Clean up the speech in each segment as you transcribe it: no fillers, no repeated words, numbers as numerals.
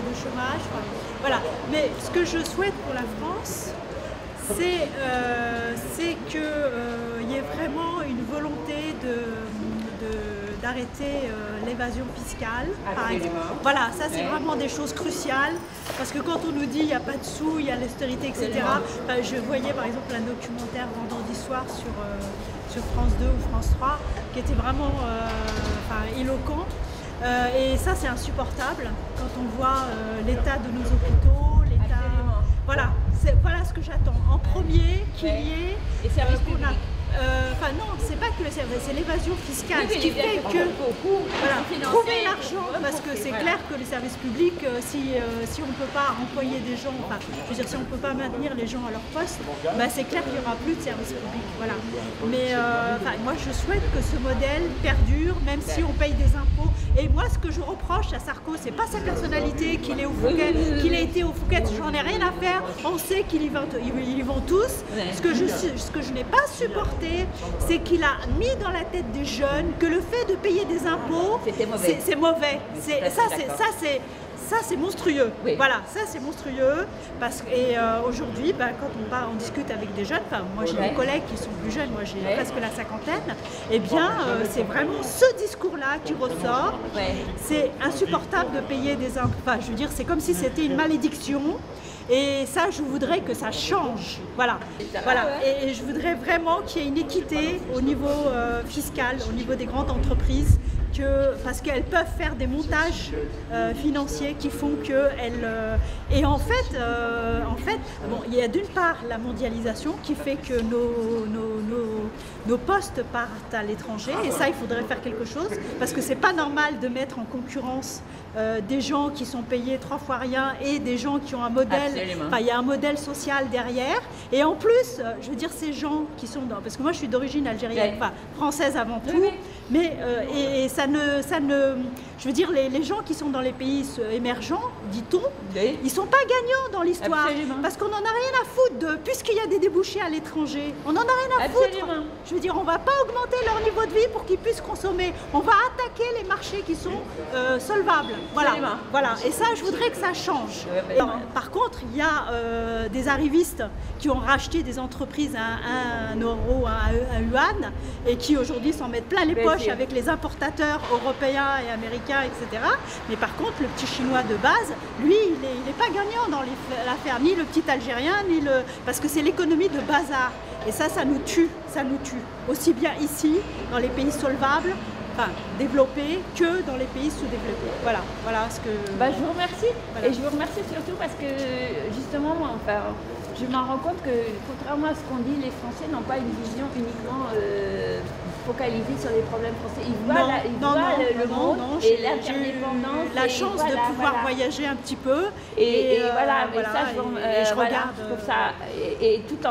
de chômage. Enfin, voilà. Mais ce que je souhaite pour la France, c'est qu'il y ait vraiment une volonté d'arrêter l'évasion fiscale, par exemple. Voilà, ça c'est vraiment des choses cruciales, parce que quand on nous dit il n'y a pas de sous, il y a l'austérité, etc. Ben, je voyais par exemple un documentaire vendredi soir sur France 2 ou France 3 qui était vraiment éloquent. Et ça c'est insupportable quand on voit l'état de nos hôpitaux, l'état... Voilà, voilà ce que j'attends. En premier, qu'il y ait... Et services publics. Enfin non, c'est pas que le service, c'est l'évasion fiscale, ce qui fait que trouver l'argent, parce que c'est clair que le service public, si on ne peut pas employer des gens, enfin, je veux dire, si on ne peut pas maintenir les gens à leur poste, bah, c'est clair qu'il n'y aura plus de service public. Voilà. Mais moi je souhaite que ce modèle perdure, même si on paye des impôts. Et moi ce que je reproche à Sarko, c'est pas sa personnalité, qu'il est au Fouquet, qu'il a été au Fouquet, j'en ai rien à faire, on sait qu'ils y vont tous. Ce que je n'ai pas supporté, c'est qu'il a mis dans la tête des jeunes que le fait de payer des impôts, c'est mauvais. Ça c'est monstrueux. Oui. Voilà, ça c'est monstrueux. Et aujourd'hui, quand on discute avec des jeunes, moi j'ai des collègues qui sont plus jeunes, moi j'ai presque la cinquantaine, et bien c'est vraiment ce discours-là qui ressort. C'est insupportable de payer des impôts. Enfin, je veux dire, c'est comme si c'était une malédiction. Et ça, je voudrais que ça change. Voilà. Et je voudrais vraiment qu'il y ait une équité au niveau fiscal, au niveau des grandes entreprises, parce qu'elles peuvent faire des montages financiers qui font qu'elles... et en fait, il y a d'une part la mondialisation qui fait que nos postes partent à l'étranger, et ça, il faudrait faire quelque chose, parce que c'est pas normal de mettre en concurrence des gens qui sont payés 3 fois rien et des gens qui ont un modèle, il y a un modèle social derrière, et en plus, je veux dire, ces gens qui sont dans... Parce que moi, je suis d'origine algérienne, française avant tout, mais je veux dire, les gens qui sont dans les pays émergents, dit-on, ils ne sont pas gagnants dans l'histoire, parce qu'on n'en a rien à foutre puisqu'il y a des débouchés à l'étranger, on n'en a rien à foutre. Je veux dire, on ne va pas augmenter leur niveau de vie pour qu'ils puissent consommer, on va attaquer les marchés qui sont solvables. Voilà. Et ça, je voudrais que ça change. Par contre, il y a des arrivistes qui ont racheté des entreprises à 1 euro, à 1 yuan, et qui aujourd'hui s'en mettent plein les poches avec les importateurs européens et américains, etc. Mais par contre, le petit chinois de base, lui, il n'est pas gagnant dans l'affaire, ni le petit algérien, parce que c'est l'économie de bazar. Et ça nous tue, aussi bien ici, dans les pays solvables, développés, que dans les pays sous-développés. Voilà ce que... je vous remercie. Voilà. Et je vous remercie surtout parce que, justement, je m'en rends compte que, contrairement à ce qu'on dit, les Français n'ont pas une vision uniquement focalisée sur les problèmes français. Ils voient le monde et l'interdépendance. La chance de pouvoir voyager un petit peu. Et je regarde. Je trouve ça, et tout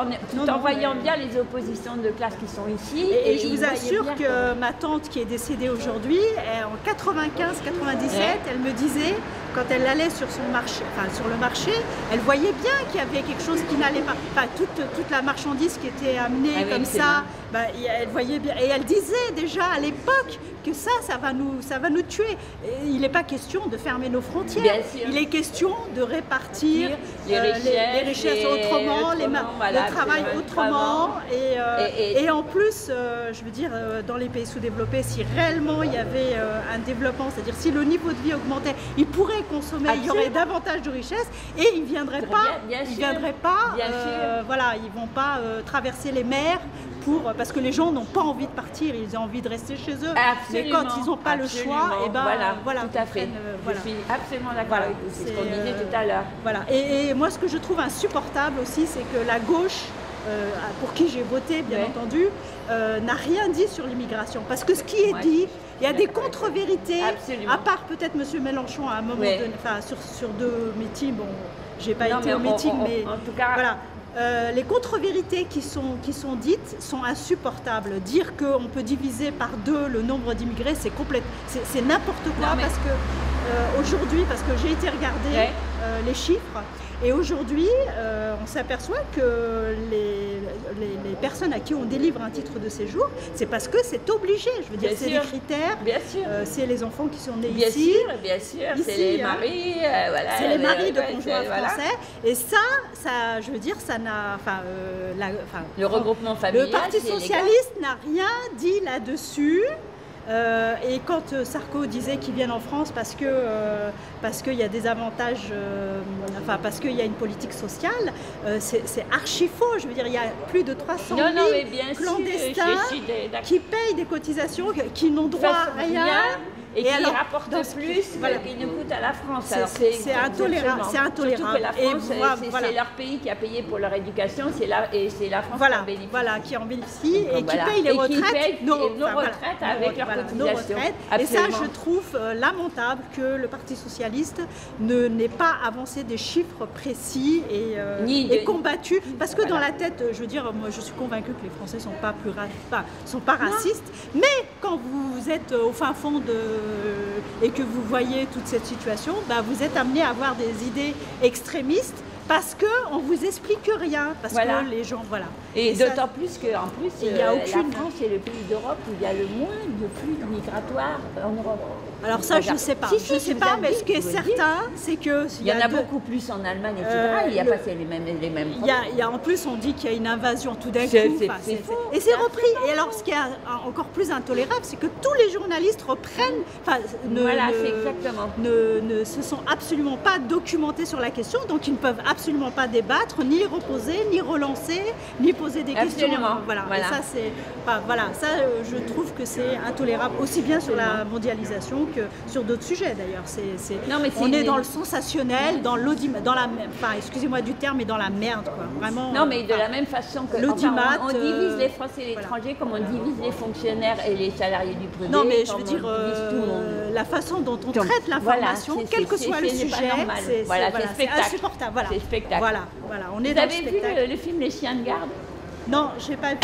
en voyant bien les oppositions de classe qui sont ici. Et je vous assure que ma tante qui est décédée aujourd'hui, en 95-97, elle me disait, quand elle allait sur le marché, elle voyait bien qu'il y avait quelque chose qui n'allait pas. Toute la marchandise qui était amenée comme ça, elle voyait bien. Et elle disait déjà à l'époque que ça va nous tuer. Et il n'est pas question de fermer nos frontières. Il est question de répartir les richesses autrement, le travail autrement. Et en plus, je veux dire, dans les pays sous-développés, si réellement il y avait un développement, c'est-à-dire si le niveau de vie augmentait, ils pourraient consommer, il y aurait davantage de richesses, et ils ne viendraient pas, ils vont pas traverser les mers parce que les gens n'ont pas envie de partir, ils ont envie de rester chez eux. Mais quand ils n'ont pas le choix, tout à fait. Je suis absolument d'accord avec vous, c'est ce qu'on disait tout à l'heure. Et moi, ce que je trouve insupportable aussi, c'est que la gauche, pour qui j'ai voté, bien entendu, n'a rien dit sur l'immigration. Parce que ce qui est dit, il y a des contre-vérités, à part peut-être M. Mélenchon à un moment donné, sur 2 meetings, j'ai pas été au meeting, mais en tout cas, les contre-vérités qui sont dites sont insupportables. Dire qu'on peut diviser par 2 le nombre d'immigrés, c'est n'importe quoi, parce que aujourd'hui, parce que j'ai été regarder les chiffres, Et aujourd'hui, on s'aperçoit que les personnes à qui on délivre un titre de séjour, c'est parce que c'est obligé. Je veux dire, c'est des critères. Bien sûr. C'est les enfants qui sont nés bien ici. Bien sûr, c'est les maris. Voilà, c'est les maris de conjoints français. Et ça, je veux dire, ça n'a... le regroupement familial. Le Parti socialiste n'a rien dit là-dessus. Et quand Sarko disait qu'ils viennent en France parce qu'il y a des avantages, parce qu'il y a une politique sociale, c'est archi faux. Je veux dire, il y a plus de 300 000 clandestins qui payent des cotisations, qui n'ont droit à rien. Et qui alors, rapportent plus qu'ils ne coûtent à la France. C'est intolérable. C'est intolérable. Surtout que la France, c'est leur pays qui a payé pour leur éducation, et c'est la France qui en bénéficie. Voilà, qui en bénéficie et qui paye les retraites. Nos retraites avec leurs cotisations. Et ça, je trouve lamentable que le Parti socialiste n'ait pas avancé des chiffres précis et combattus. Parce que dans la tête, je veux dire, moi je suis convaincue que les Français sont pas racistes. Mais quand vous êtes au fin fond et que vous voyez toute cette situation, vous êtes amené à avoir des idées extrémistes parce qu'on ne vous explique rien, parce que les gens, Et d'autant plus qu'en plus, la France est le pays d'Europe où il y a le moins de flux migratoires en Europe. Alors ça, je ne sais pas. Je ne sais pas, mais ce qui est certain, c'est que... Il y en a beaucoup plus en Allemagne, etc. Il n'y a pas les mêmes il y a en plus, on dit qu'il y a une invasion tout d'un coup. Et c'est repris. Et alors, ce qui est encore plus intolérable, c'est que tous les journalistes reprennent... ne se sont absolument pas documentés sur la question, donc ils ne peuvent absolument pas débattre, ni reposer, ni relancer, ni poser des questions. Et ça, je trouve que c'est intolérable, aussi bien sur la mondialisation que sur d'autres sujets d'ailleurs. On est dans le sensationnel, dans l'audimat, excusez-moi du terme, mais dans la merde, quoi. Vraiment. Non, mais de la même façon que l'audimat, on divise les Français et l'étranger comme on divise les fonctionnaires et les salariés du privé. Non, mais je veux dire, la façon dont on traite l'information, quel que soit le sujet, c'est insupportable. C'est spectacle. Voilà, on est Vous avez vu le film Les Chiens de garde? Non, je n'ai pas vu.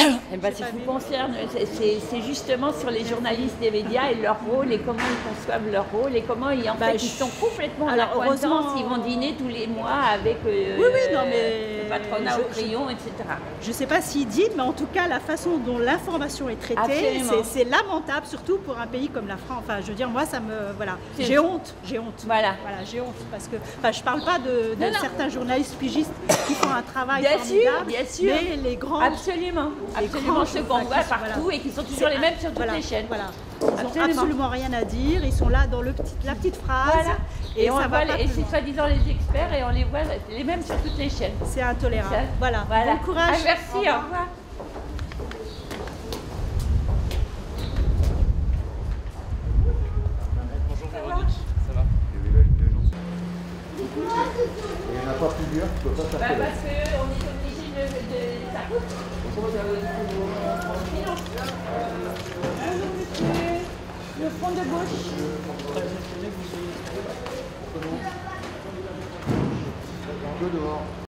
Si vous concerne, c'est justement sur les journalistes des médias et leur rôle et comment ils conçoivent leur rôle et comment ils sont complètement à la coïncidence. Ils vont dîner tous les mois avec le patronat au crayon, etc. Je ne sais pas s'ils dînent, mais en tout cas, la façon dont l'information est traitée, c'est lamentable, surtout pour un pays comme la France. Enfin, je veux dire, moi, ça me... J'ai honte. J'ai honte. J'ai honte parce que... je ne parle pas de certains journalistes pigistes qui font un travail formidable, bien sûr. Mais les grands... Absolument, ceux qu'on voit partout et qui sont toujours les mêmes sur toutes les chaînes. Ils n'ont absolument rien à dire, ils sont là dans la petite phrase. Et c'est soi-disant les experts et on les voit les mêmes sur toutes les chaînes. C'est intolérable. Voilà. Bon courage. Merci, au revoir. Bonjour Véronique, ça va? Il n'y en a pas plusieurs, tu peux pas faire parce qu'on est obligé de... Ça coûte. Le fond de gauche. dehors.